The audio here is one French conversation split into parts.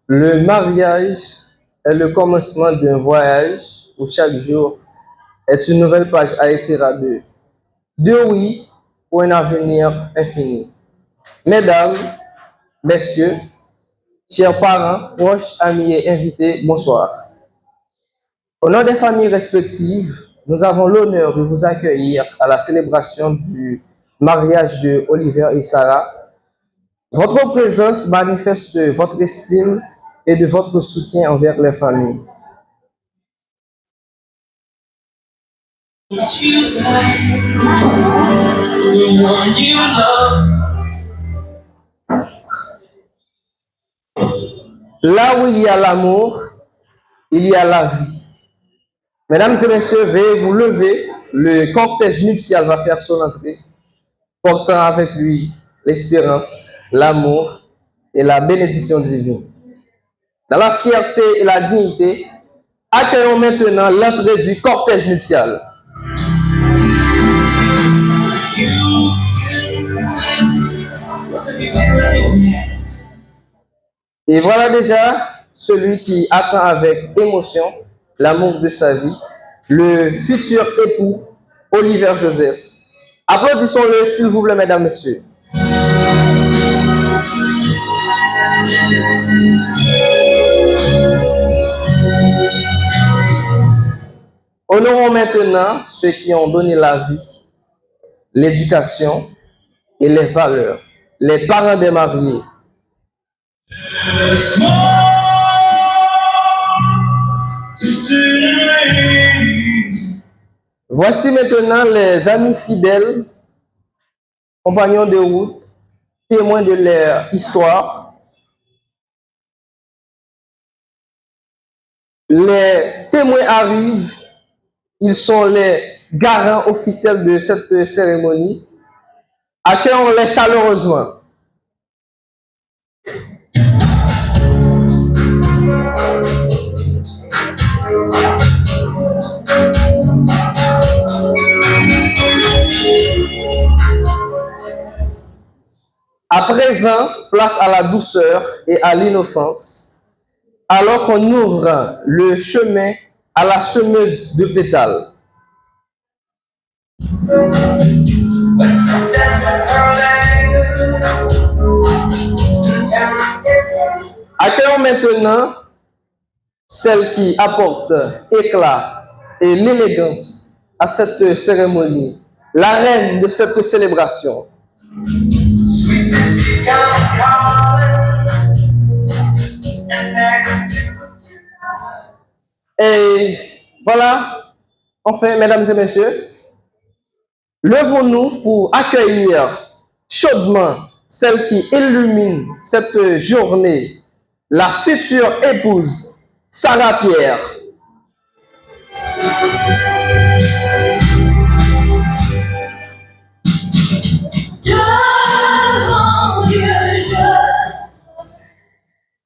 Le mariage est le commencement d'un voyage où chaque jour est une nouvelle page à écrire à deux. Deux oui pour un avenir infini. Mesdames, messieurs, chers parents, proches, amis et invités, bonsoir. Au nom des familles respectives, nous avons l'honneur de vous accueillir à la célébration du mariage de Oliver et Sarah. Votre présence manifeste votre estime et de votre soutien envers les familles. Là où il y a l'amour, il y a la vie. Mesdames et messieurs, veuillez vous lever. Le cortège nuptial va faire son entrée, portant avec lui l'espérance, l'amour et la bénédiction divine. Dans la fierté et la dignité, accueillons maintenant l'entrée du cortège nuptial. Et voilà déjà celui qui attend avec émotion l'amour de sa vie, le futur époux Oliver Joseph. Applaudissons-le, s'il vous plaît, mesdames, messieurs. Honorons maintenant ceux qui ont donné la vie, l'éducation et les valeurs, les parents des mariés. Voici maintenant les amis fidèles, compagnons de route, témoins de leur histoire. Les témoins arrivent, ils sont les garants officiels de cette cérémonie. Accueillons-les chaleureusement. À présent, place à la douceur et à l'innocence, alors qu'on ouvre le chemin à la semeuse de pétales. Accueillons maintenant celle qui apporte éclat et l'élégance à cette cérémonie, la reine de cette célébration. Et voilà, enfin, mesdames et messieurs, levons-nous pour accueillir chaudement celle qui illumine cette journée, la future épouse, Sarah Pierre.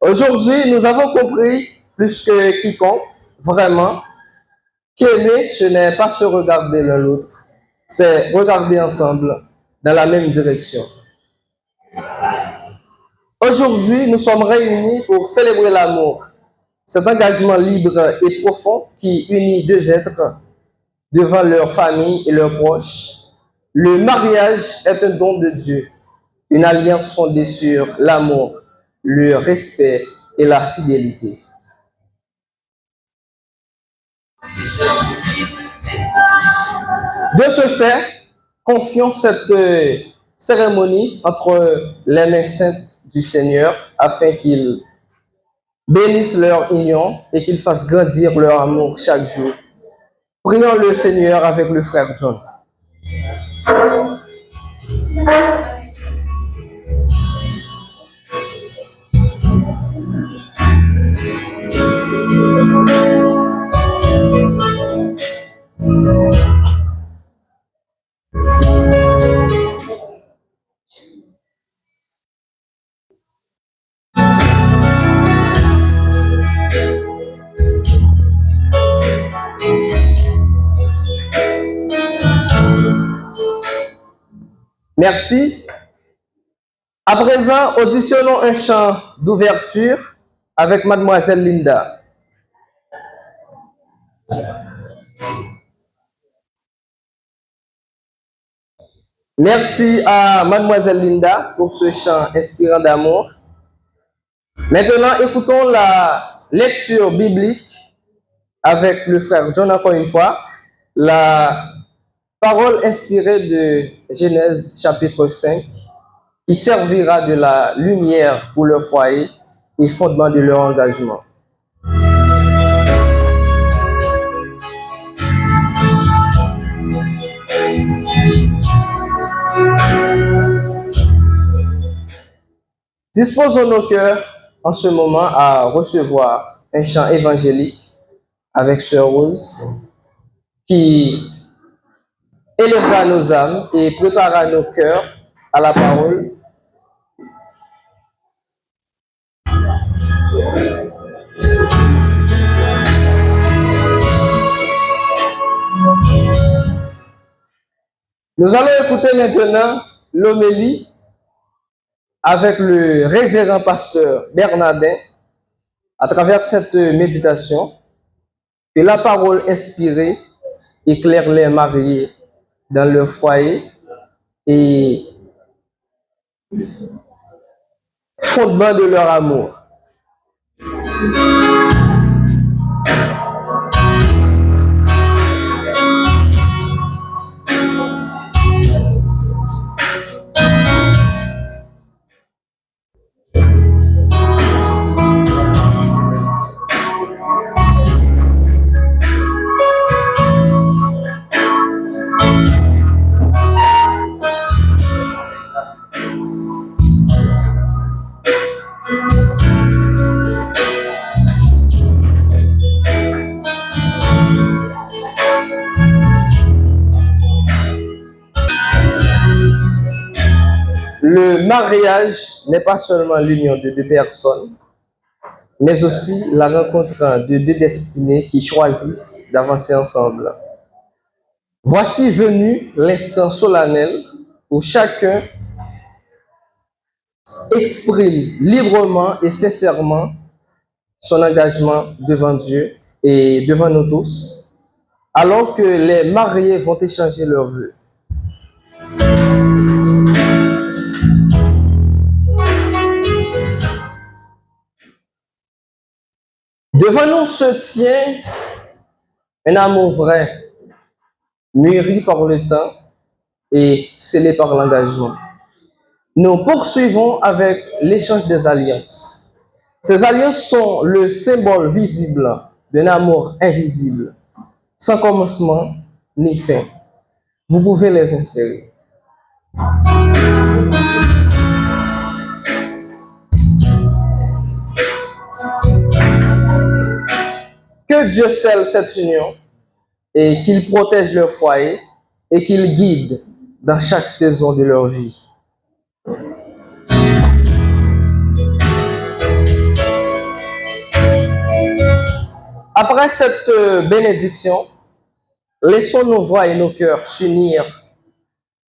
Aujourd'hui, nous avons compris, plus que quiconque, vraiment, qu'aimer, ce n'est pas se regarder l'un l'autre, c'est regarder ensemble dans la même direction. Aujourd'hui, nous sommes réunis pour célébrer l'amour, cet engagement libre et profond qui unit deux êtres devant leur famille et leurs proches. Le mariage est un don de Dieu, une alliance fondée sur l'amour, le respect et la fidélité. De ce fait, confions cette cérémonie entre les mains saintes du Seigneur afin qu'il bénisse leur union et qu'il fasse grandir leur amour chaque jour. Prions le Seigneur avec le frère John. Merci. À présent, auditionnons un chant d'ouverture avec Mademoiselle Linda. Merci à Mademoiselle Linda pour ce chant inspirant d'amour. Maintenant, écoutons la lecture biblique avec le frère John encore une fois. La parole inspirée de Genèse chapitre 5 qui servira de la lumière pour leur foyer et fondement de leur engagement. Disposons nos cœurs en ce moment à recevoir un chant évangélique avec Sœur Rose qui élèvera nos âmes et préparera nos cœurs à la parole. Nous allons écouter maintenant l'homélie avec le révérend pasteur Bernardin à travers cette méditation. Que la parole inspirée éclaire les mariés dans leur foyer et fondement de leur amour. Le mariage n'est pas seulement l'union de deux personnes, mais aussi la rencontre de deux destinées qui choisissent d'avancer ensemble. Voici venu l'instant solennel où chacun exprime librement et sincèrement son engagement devant Dieu et devant nous tous, alors que les mariés vont échanger leurs vœux. Devant nous se tient un amour vrai, mûri par le temps et scellé par l'engagement. Nous poursuivons avec l'échange des alliances. Ces alliances sont le symbole visible d'un amour invisible, sans commencement ni fin. Vous pouvez les insérer. Que Dieu scelle cette union et qu'il protège leur foyer et qu'il guide dans chaque saison de leur vie. Après cette bénédiction, laissons nos voix et nos cœurs s'unir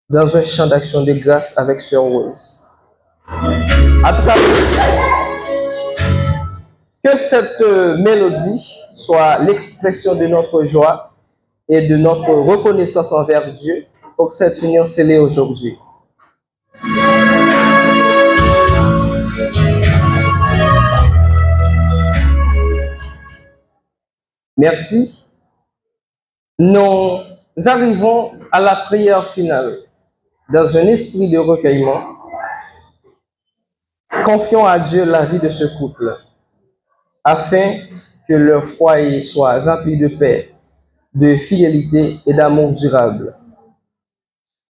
dans un chant d'action de grâce avec Sœur Rose. À travers que cette mélodie soit l'expression de notre joie et de notre reconnaissance envers Dieu pour cette union scellée aujourd'hui. Merci. Nous arrivons à la prière finale dans un esprit de recueillement. Confions à Dieu la vie de ce couple afin que leur foyer soit rempli de paix, de fidélité et d'amour durable.